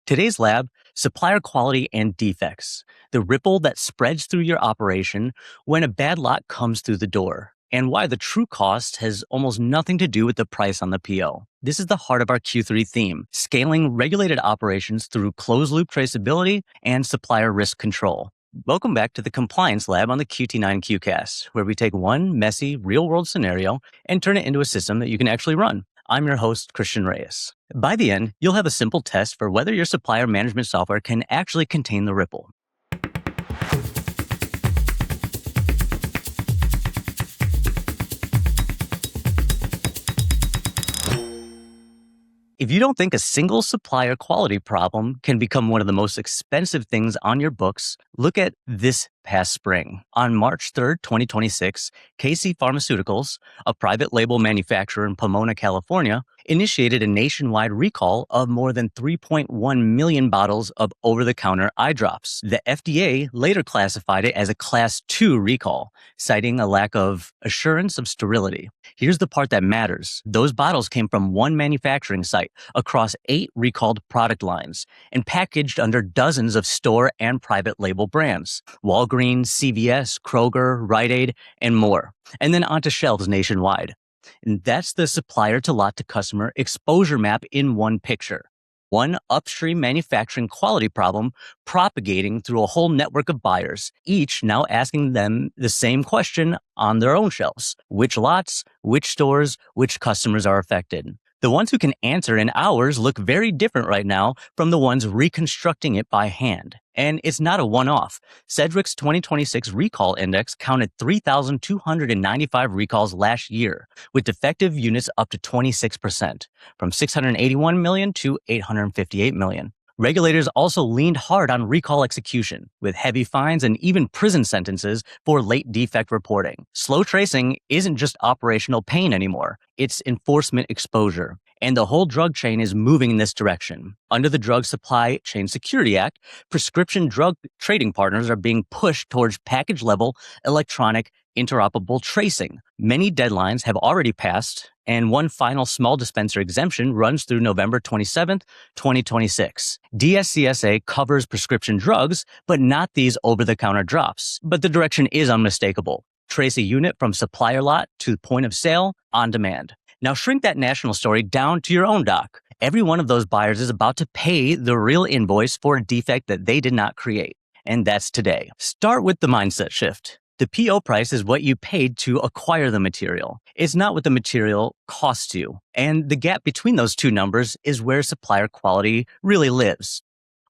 Today's lab, supplier quality and defects, the ripple that spreads through your operation when a bad lot comes through the door, and why the true cost has almost nothing to do with the price on the PO. This is the heart of our Q3 theme, scaling regulated operations through closed-loop traceability and supplier risk control. Welcome back to the Compliance Lab on the QT9 Q-Cast, where we take one messy, real-world scenario and turn it into a system that you can actually run. I'm your host, Reyes. By the end, you'll have a simple test for whether your supplier management software can actually contain the ripple. If you don't think a single supplier quality problem can become one of the most expensive things on your books, look at this past spring. On March 3rd, 2026, KC Pharmaceuticals, a private label manufacturer in Pomona, California, initiated a nationwide recall of more than 3.1 million bottles of over-the-counter eye drops. The FDA later classified it as a Class 2 recall, citing a lack of assurance of sterility. Here's the part that matters. Those bottles came from one manufacturing site across 8 recalled product lines and packaged under dozens of store and private label brands: Walgreens, CVS, Kroger, Rite Aid, and more, and then onto shelves nationwide. And that's the supplier to lot to customer exposure map in one picture. One upstream manufacturing quality problem propagating through a whole network of buyers, each now asking them the same question on their own shelves. Which lots, which stores, which customers are affected? The ones who can answer in hours look very different right now from the ones reconstructing it by hand. And it's not a one-off. Sedgwick's 2026 recall index counted 3,295 recalls last year, with defective units up to 26%, from 681 million to 858 million. Regulators also leaned hard on recall execution, with heavy fines and even prison sentences for late defect reporting. Slow tracing isn't just operational pain anymore, it's enforcement exposure. And the whole drug chain is moving in this direction. Under the Drug Supply Chain Security Act, prescription drug trading partners are being pushed towards package-level electronic interoperable tracing. Many deadlines have already passed, and one final small dispenser exemption runs through November 27th, 2026. DSCSA covers prescription drugs, but not these over-the-counter drops. But the direction is unmistakable. Trace a unit from supplier lot to point of sale on demand. Now shrink that national story down to your own dock. Every one of those buyers is about to pay the real invoice for a defect that they did not create. And that's today. Start with the mindset shift. The PO price is what you paid to acquire the material. It's not what the material costs you. And the gap between those two numbers is where supplier quality really lives.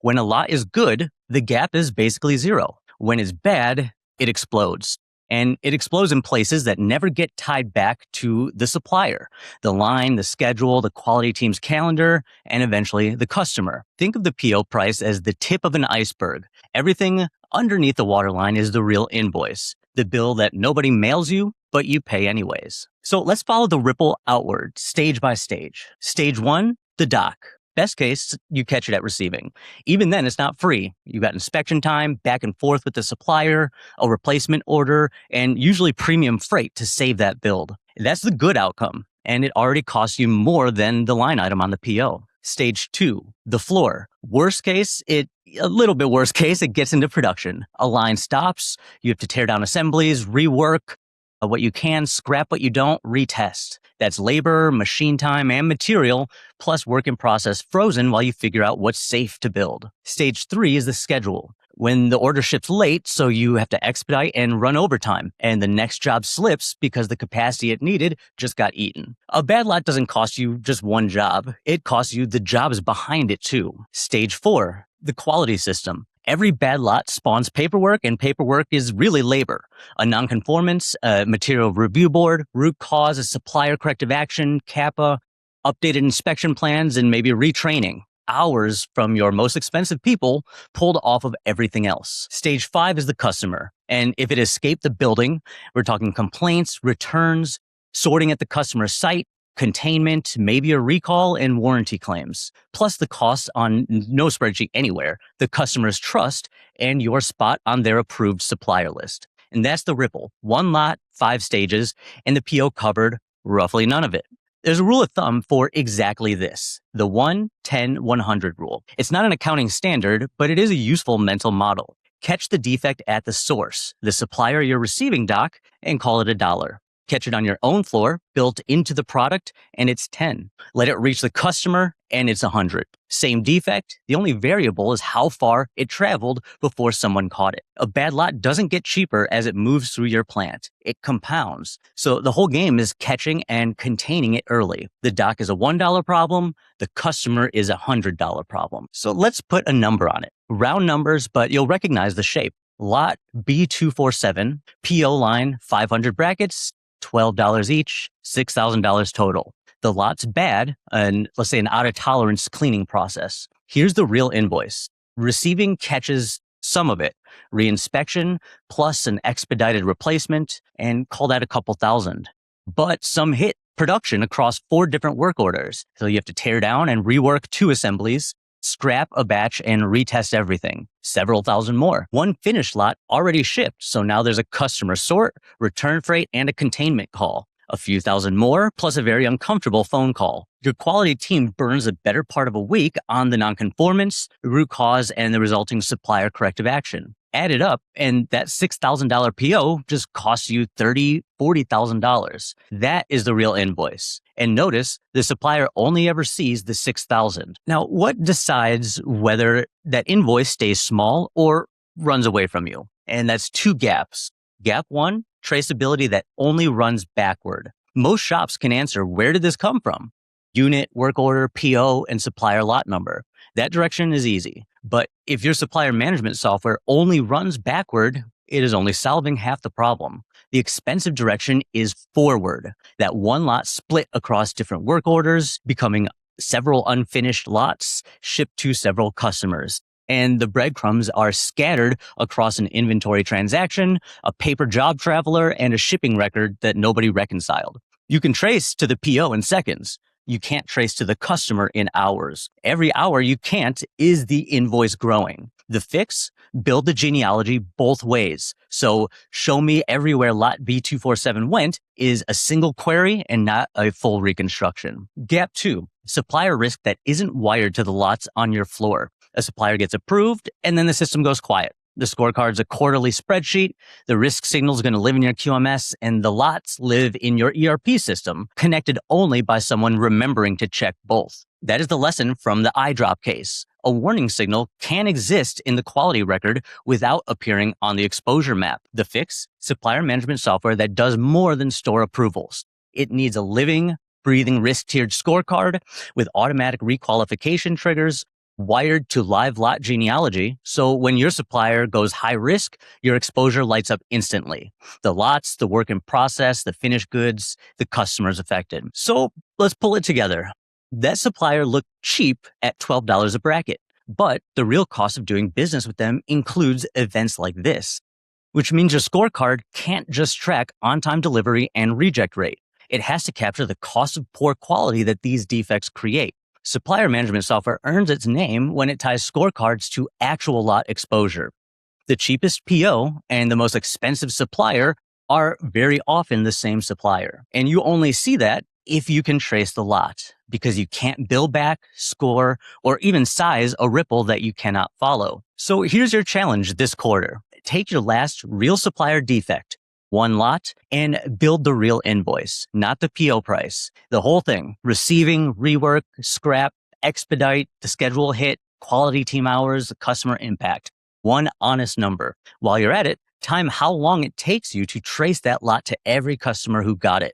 When a lot is good, the gap is basically zero. When it's bad, it explodes. And it explodes in places that never get tied back to the supplier, the line, the schedule, the quality team's calendar, and eventually the customer. Think of the PO price as the tip of an iceberg. Everything underneath the waterline is the real invoice, the bill that nobody mails you, but you pay anyways. So let's follow the ripple outward, stage by stage. Stage 1, the dock. Best case, you catch it at receiving. Even then, it's not free. You got inspection time, back and forth with the supplier, a replacement order, and usually premium freight to save that build. That's the good outcome, and it already costs you more than the line item on the PO. Stage 2, the floor. Worst case, a little bit worst case, it gets into production. A line stops, you have to tear down assemblies, rework what you can, scrap what you don't, retest. That's labor, machine time, and material, plus work in process frozen while you figure out what's safe to build. Stage 3 is the schedule. When the order ships late, so you have to expedite and run overtime, and the next job slips because the capacity it needed just got eaten. A bad lot doesn't cost you just one job. It costs you the jobs behind it too. Stage 4, the quality system. Every bad lot spawns paperwork, and paperwork is really labor. A nonconformance, a material review board, root cause, a supplier corrective action, CAPA, updated inspection plans, and maybe retraining. Hours from your most expensive people pulled off of everything else. Stage 5 is the customer. And if it escaped the building, we're talking complaints, returns, sorting at the customer site, containment, maybe a recall, and warranty claims, plus the cost on no spreadsheet anywhere, the customer's trust, and your spot on their approved supplier list. And that's the ripple. One lot, 5 stages, and the PO covered roughly none of it. There's a rule of thumb for exactly this, the 1-10-100 rule. It's not an accounting standard, but it is a useful mental model. Catch the defect at the source, the supplier you're receiving doc, and call it $1. Catch it on your own floor, built into the product, and it's 10. Let it reach the customer, and it's 100. Same defect, the only variable is how far it traveled before someone caught it. A bad lot doesn't get cheaper as it moves through your plant. It compounds. So the whole game is catching and containing it early. The doc is a $1 problem, the customer is a $100 problem. So let's put a number on it. Round numbers, but you'll recognize the shape. Lot B247, PO line 500 brackets, $12 each, $6,000 total. The lot's bad, and let's say an out of tolerance cleaning process. Here's the real invoice. Receiving catches some of it, reinspection plus an expedited replacement, and call that a couple thousand. But some hit production across 4 different work orders. So you have to tear down and rework 2 assemblies, scrap a batch and retest everything. Several thousand more. One finished lot already shipped, so now there's a customer sort, return freight, and a containment call. A few thousand more, plus a very uncomfortable phone call. Your quality team burns a better part of a week on the nonconformance, the root cause, and the resulting supplier corrective action. Add it up, and that $6,000 PO just costs you $30,000, $40,000. That is the real invoice. And notice, the supplier only ever sees the $6,000. Now, what decides whether that invoice stays small or runs away from you? And that's 2 gaps. Gap 1, traceability that only runs backward. Most shops can answer, where did this come from? Unit, work order, PO, and supplier lot number. That direction is easy. But if your supplier management software only runs backward, it is only solving half the problem. The expensive direction is forward. That one lot split across different work orders, becoming several unfinished lots shipped to several customers. And the breadcrumbs are scattered across an inventory transaction, a paper job traveler, and a shipping record that nobody reconciled. You can trace to the PO in seconds. You can't trace to the customer in hours. Every hour you can't is the invoice growing. The fix, build the genealogy both ways. So show me everywhere lot B247 went is a single query and not a full reconstruction. Gap 2, supplier risk that isn't wired to the lots on your floor. A supplier gets approved, and then the system goes quiet. The scorecard's a quarterly spreadsheet, the risk signal is going to live in your QMS, and the lots live in your ERP system, connected only by someone remembering to check both. That is the lesson from the eyedrop case. A warning signal can exist in the quality record without appearing on the exposure map. The fix, supplier management software that does more than store approvals. It needs a living, breathing risk-tiered scorecard with automatic requalification triggers, wired to live lot genealogy, so when your supplier goes high risk, your exposure lights up instantly. The lots, the work in process, the finished goods, the customers affected. So let's pull it together. That supplier looked cheap at $12 a bracket, but the real cost of doing business with them includes events like this, which means your scorecard can't just track on-time delivery and reject rate. It has to capture the cost of poor quality that these defects create. Supplier management software earns its name when it ties scorecards to actual lot exposure. The cheapest PO and the most expensive supplier are very often the same supplier. And you only see that if you can trace the lot, because you can't bill back, score, or even size a ripple that you cannot follow. So here's your challenge this quarter. Take your last real supplier defect, one lot, and build the real invoice, not the PO price. The whole thing, receiving, rework, scrap, expedite, the schedule hit, quality team hours, customer impact. One honest number. While you're at it, time how long it takes you to trace that lot to every customer who got it.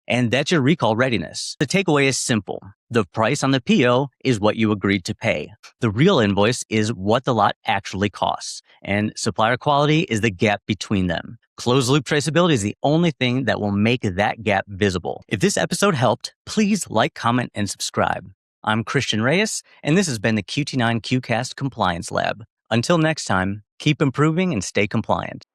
And that's your recall readiness. The takeaway is simple. The price on the PO is what you agreed to pay. The real invoice is what the lot actually costs. And supplier quality is the gap between them. Closed loop traceability is the only thing that will make that gap visible. If this episode helped, please like, comment, and subscribe. I'm Christian Reyes, and this has been the QT9 Q-Cast Compliance Lab. Until next time, keep improving and stay compliant.